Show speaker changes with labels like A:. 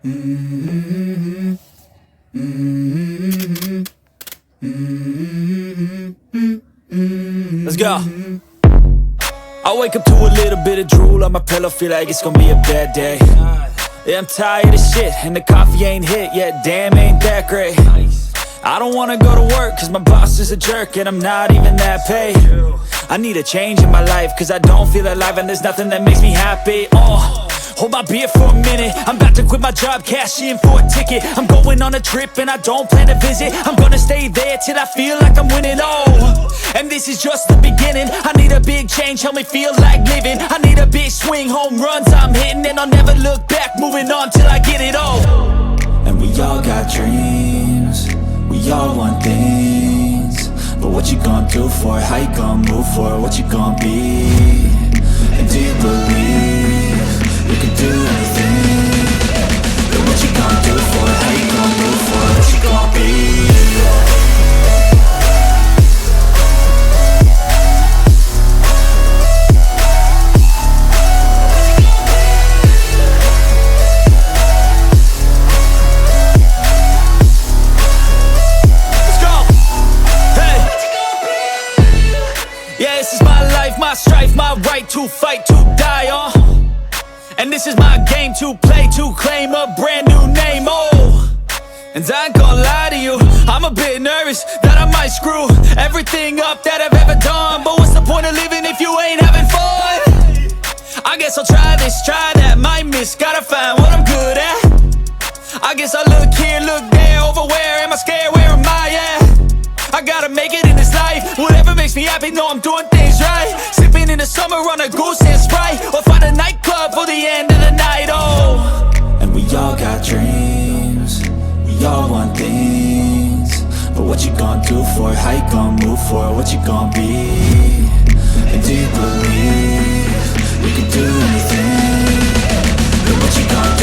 A: Let's go. I wake up to a little bit of drool on my pillow, feel like it's gonna be a bad day. Yeah, I'm tired of shit, and the coffee ain't hit yet, damn, ain't that great. I don't wanna go to work, cause my boss is a jerk, and I'm not even that paid. I need a change in my life, cause I don't feel alive, and there's nothing that makes me happy. Hold my beer for a minute, I'm about to quit my job, cash in for a ticket. I'm going on a trip and I don't plan to visit. I'm gonna stay there till I feel like I'm winning, and this is just the beginning. I need a big change, help me feel like living. I need a big swing, home runs I'm hitting, and I'll never look back, moving on till I get it all. And we all got dreams, we all want things, but what you gonna do for it? How you gonna move for it? What you gonna be? And do you believe you can do anything? But what you gonna do for it? How you gonna move for it? What you gonna be? My strife, my right to fight, to die on. And this is my game to play, to claim a brand new name, And I ain't gonna lie to you, I'm a bit nervous that I might screw everything up that I've ever done. But what's the point of living if you ain't having fun? I guess I'll try this, try that, might miss, gotta find what I'm good at. I guess I look here, look there, over where am I scared, where am I at? I gotta make it in this life, whatever makes me happy, know I'm doing things right. Sipping in the summer on a Goose and Sprite, or find a nightclub for the end of the night, And we all got dreams, we all want things, but what you gonna do for it? How you gonna move for it? What you gonna be? And do you believe you can do anything? But what you gonna